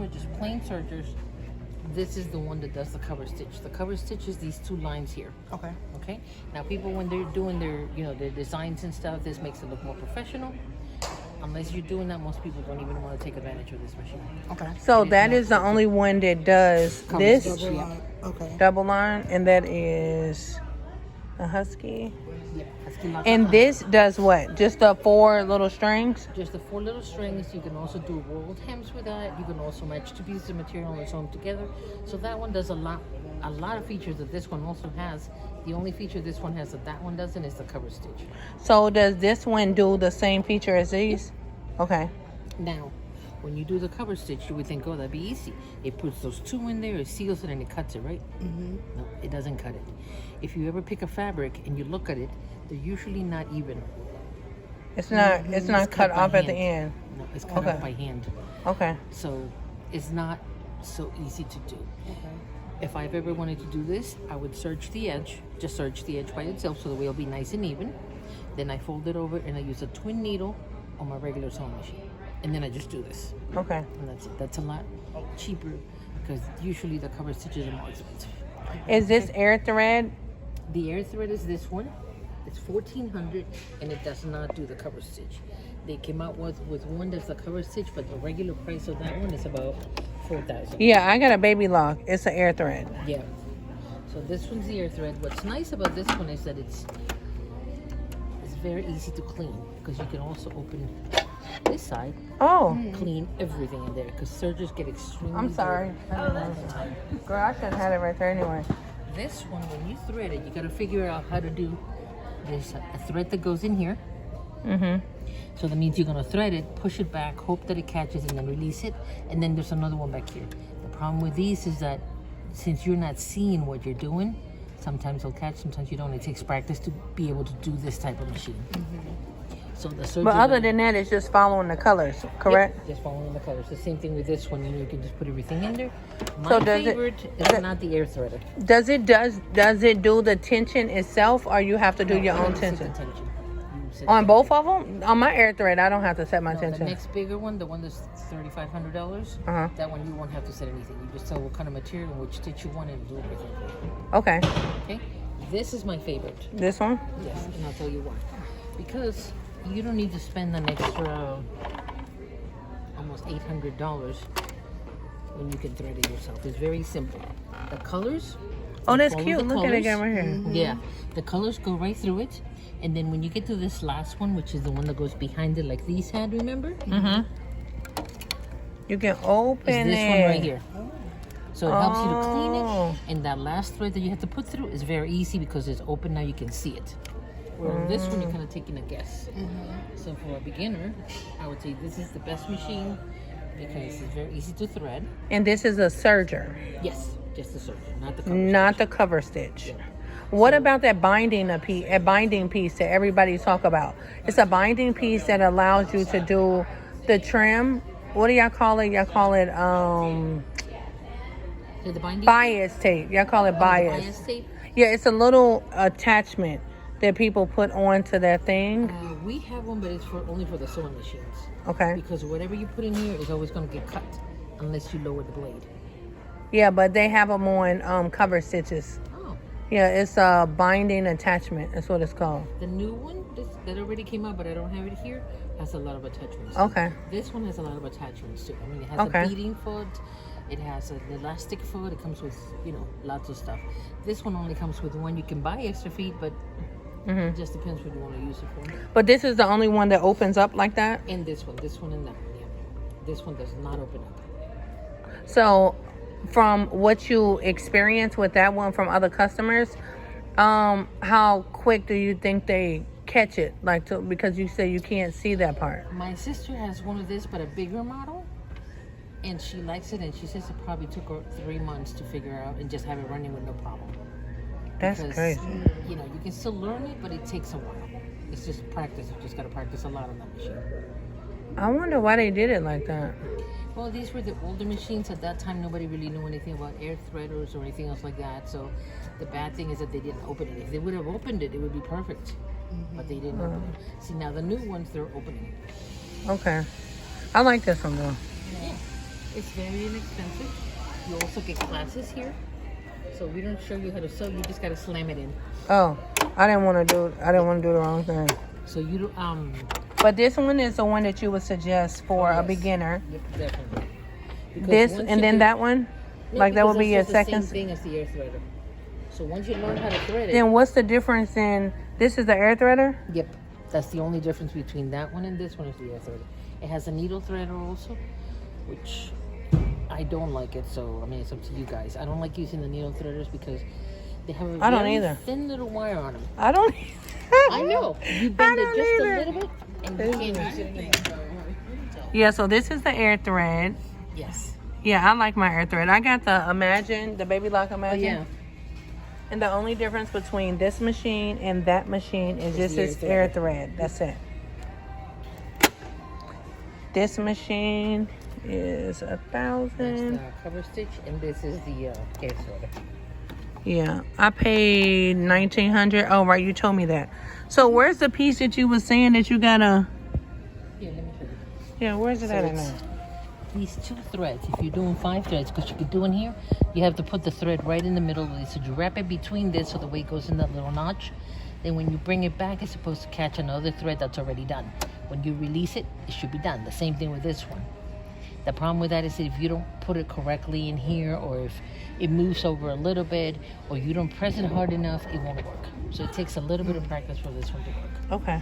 are just plain sergers. This is the one that does the cover stitch. The cover stitch is these 2 lines here. Okay. Okay. Now people, when they're doing their, their designs and stuff, this makes it look more professional. Unless you're doing that, most people don't even want to take advantage of this machine. Okay. So that is the only one that does this Double line. Okay. double line, and that is a Husky. Yeah. And this does what? Just the 4 little strings? Just the 4 little strings. You can also do rolled hems with that. You can also match 2 pieces of material and sew them together. So that one does a lot of features that this one also has. The only feature this one has that one doesn't is the cover stitch. So does this one do the same feature as these? Okay. Now, when you do the cover stitch, you would think, oh, that'd be easy. It puts those 2 in there, it seals it, and it cuts it, right? Mm-hmm. No, it doesn't cut it. If you ever pick a fabric and you look at it, they're usually not even. It's not cut off at the end. No, it's cut off by hand. Okay. So it's not so easy to do. Okay. If I've ever wanted to do this, I would serge the edge, just serge the edge by itself so the way it'll be nice and even. Then I fold it over and I use a twin needle on my regular sewing machine. And then I just do this. Okay. And that's it. That's a lot cheaper because usually the cover stitches are more expensive. Is this air thread? The air thread is this one. It's $1,400 and it does not do the cover stitch. They came out with one that's the cover stitch, but the regular price of that one is about $4,000. Yeah, I got a baby lock. It's an air thread. Yeah. So this one's the air thread. What's nice about this one is that it's very easy to clean because you can also open this side. Oh. Clean everything in there because sergers get extremely. I'm sorry. Girl, I should have had it right there anyway. This one, when you thread it, you got to figure out how to do. There's a thread that goes in here. Mm-hmm. So that means you're going to thread it, push it back, hope that it catches, and then release it. And then there's another one back here. The problem with these is that since you're not seeing what you're doing, sometimes they'll catch, sometimes you don't. It takes practice to be able to do this type of machine. Mm-hmm. So the serger, But other than that, it's just following the colors, correct? Yep, just following the colors. The same thing with this one. You can just put everything in there. My So does favorite is not the air threader. Does it do the tension itself, or you have to do your own tension? On both of them? On my air thread, I don't have to set my tension. The next bigger one, the one that's $3,500, that one you won't have to set anything. You just tell what kind of material and which stitch you want and do everything for you. Okay. Okay? This is my favorite. This one? Yes, and I'll tell you why. Because you don't need to spend an extra almost $800 when you can thread it yourself. It's very simple. The colors. Oh, that's cute. Look at it again right here. Mm-hmm. Yeah, the colors go right through it. And then when you get to this last one, which is the one that goes behind it like these had, remember? Mm-hmm. You can open it. This one right here. So it helps you to clean it. And that last thread that you have to put through is very easy because it's open now. You can see it. Where this one, you're kind of taking a guess. So for a beginner, I would say this is the best machine because it's very easy to thread. And this is a serger. Yes, just the serger, not the cover Not stitch. the cover stitch. Yeah. What about that binding piece that everybody talk about? It's a binding piece that allows you to do the trim. What do y'all call it? Y'all call it The binding bias tape. Y'all call it bias. bias tape? Yeah, it's a little attachment that people put onto their thing. We have one, but it's only for the sewing machines. Okay. Because whatever you put in here is always going to get cut unless you lower the blade. Yeah, but they have them on cover stitches. Oh. Yeah, it's a binding attachment. That's what it's called. The new one that already came out, but I don't have it here, has a lot of attachments. Okay. This one has a lot of attachments too. I mean, it has Okay. a beading foot. It has an elastic foot. It comes with, lots of stuff. This one only comes with one. You can buy extra feet, but it just depends what you want to use it for. But this is the only one that opens up like that? And this one and that one, yeah. This one does not open up. So, from what you experience with that one from other customers, how quick do you think they catch it? Because you say you can't see that part. My sister has one of this, but a bigger model. And she likes it, and she says it probably took her 3 months to figure out and just have it running with no problem. That's crazy. You can still learn it, but it takes a while. It's just practice. You just got to practice a lot on that machine. I wonder why they did it like that. Well, these were the older machines. At that time, nobody really knew anything about air threaders or anything else like that. So the bad thing is that they didn't open it. If they would have opened it, it would be perfect. But they didn't open it. See, now the new ones, they're opening. Okay. I like this one though. Yeah. It's very inexpensive. You also get classes here. So we don't show you how to sew. You just gotta slam it in. Oh, I didn't want to do the wrong thing. So you But this one is the one that you would suggest for a beginner. Yep, definitely. Because This once and you then do- that one, Yeah, like that because would be your that's just second. the same thing as the air threader. So once you learn how to thread it, Then what's the difference in this is the air threader? yep, that's the only difference between that one and this one is the air threader. It has a needle threader also, which I don't like it. So I mean, it's up to you guys. I don't like using the needle threaders because they have a I don't very either. thin little wire on them. I don't. I know. You bend it don't just either. a little bit, and you can't use it anymore. Yeah, so this is the air thread. Yes. Yeah, I like my air thread. I got the Imagine, the Baby Lock Oh Imagine. yeah. And the only difference between this machine and that machine is It's just the its air air thread. That's it. This machine is That's $1,000. the cover stitch, and this is the air threader. Yeah, I paid $1,900. Oh, right, you told me that. So where's the piece that you was saying that you gotta? Here, let me show you. Yeah, where's it So at in it's there? these 2 threads. If you're doing 5 threads, because you could do in here, you have to put the thread right in the middle of this. So you wrap it between this so the way it goes in that little notch. Then when you bring it back, it's supposed to catch another thread that's already done. When you release it, it should be done. The same thing with this one. The problem with that is that if you don't put it correctly in here, or if it moves over a little bit, or you don't press it hard enough, it won't work. So it takes a little bit of practice for this one to work. Okay.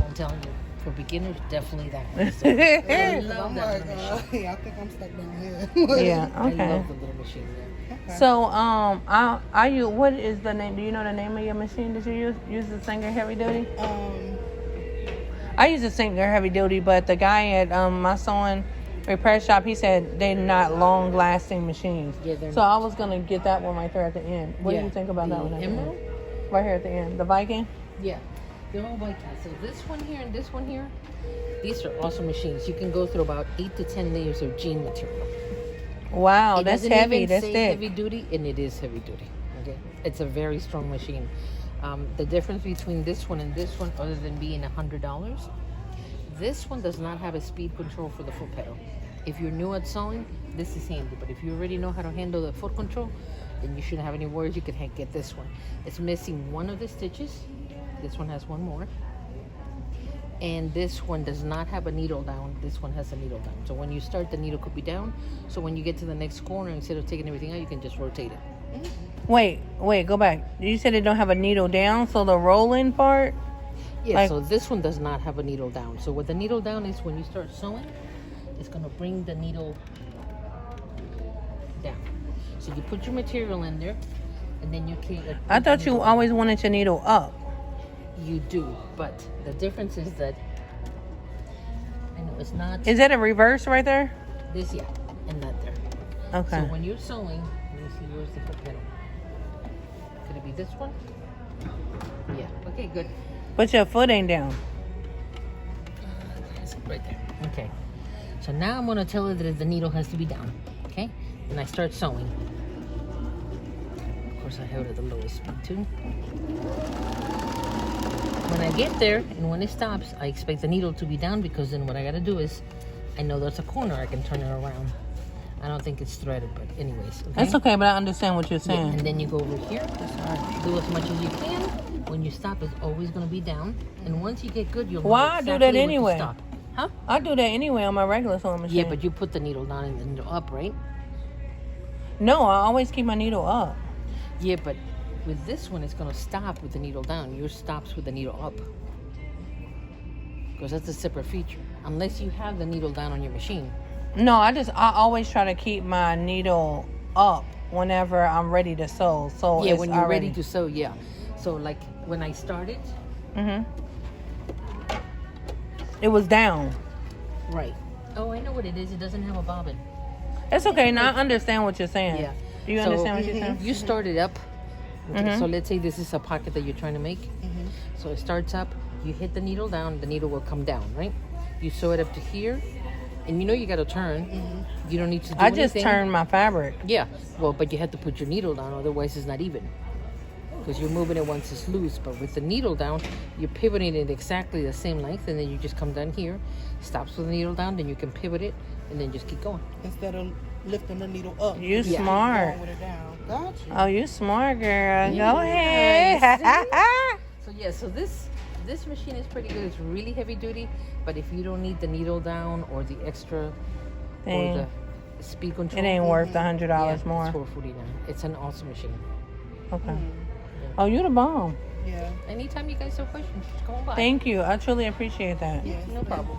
I'm telling you, for beginners, definitely that one. So, I love that little machine. Yeah, I think I'm stuck down here. Yeah, I okay. love the little machine there. So, I use, what is the name? Do you know the name of your machine that you use? Use the Serger Heavy Duty? I use the Serger Heavy Duty, but the guy at my sewing repair shop, he said they're not long-lasting machines. Yeah, they're so not. I was gonna get that one right there at the end. What do Yeah. you think about that The one? At the end? Emerald? Right here at the end, the Viking. Yeah, they're all white cats. So this one here and this one here, these are awesome machines. You can go through about 8 to 10 layers of jean material. Wow, It that's doesn't heavy. even That's say thick. heavy duty, and it is heavy duty. Okay, it's a very strong machine. The difference between this one and this one, other than being $100, this one does not have a speed control for the foot pedal. If you're new at sewing, this is handy. But if you already know how to handle the foot control, then you shouldn't have any worries. You can get this one. It's missing one of the stitches. This one has one more. And this one does not have a needle down. This one has a needle down. So when you start, the needle could be down. So when you get to the next corner, instead of taking everything out, you can just rotate it. Wait, go back. You said it don't have a needle down, so the rolling part. Yeah, Like- so this one does not have a needle down. So what the needle down is, when you start sewing, it's going to bring the needle down. So you put your material in there, and then you can... I thought you always wanted your needle up. You do, but the difference is that... I know it's not... Is that a reverse right there? This, yeah, and that there. Okay. So when you're sewing, let me see, where's the foot pedal? Could it be this one? Yeah, okay, good. But your foot ain't down. It's right there. Okay. So now I'm going to tell her that the needle has to be down. Okay? And I start sewing. Of course, I have it at the lowest speed too. When I get there and when it stops, I expect the needle to be down, because then what I got to do is, I know there's a corner, I can turn it around. I don't think it's threaded, but anyways. Okay? That's okay, but I understand what you're Yeah, saying. and then you go over here, do as much as you can. When you stop, it's always going to be down. And once you get good, you'll know Why I do that exactly when to anyway? stop. Huh? I do that anyway on my regular sewing machine. Yeah, but you put the needle down and the needle up, right? No, I always keep my needle up. Yeah, but with this one, it's going to stop with the needle down. Yours stops with the needle up. Because that's a separate feature. Unless you have the needle down on your machine. No, I always try to keep my needle up whenever I'm ready to sew. So Yeah, it's when you're already... ready to sew, yeah. So like when I started. It was down. Right. Oh, I know what it is. It doesn't have a bobbin. It's okay. Now I understand what you're saying. Yeah. Do you So, understand what you're saying? You start it up. Okay, so let's say this is a pocket that you're trying to make. So it starts up. You hit the needle down. The needle will come down, right? You sew it up to here. And you know you got to turn. You don't need to do I just anything. turned my fabric. Yeah. Well, but you have to put your needle down. Otherwise, it's not even. Because you're moving it once it's loose. But with the needle down, you're pivoting it exactly the same length. And then you just come down here. Stops with the needle down. Then you can pivot it and then just keep going. Instead of lifting the needle up. You just keep smart. going with it down. Got you. Oh, you smart, girl. Go Yes. ahead. So yeah, so this machine is pretty good. It's really heavy duty, but if you don't need the needle down or the extra Thing. or the speed control, It ain't worth the $100 yeah, more. It's $449. It's an awesome machine. Okay. Oh, you the bomb. Yeah. Anytime you guys have questions, just come on by. Thank you. I truly appreciate that. Yes, No ma'am. problem.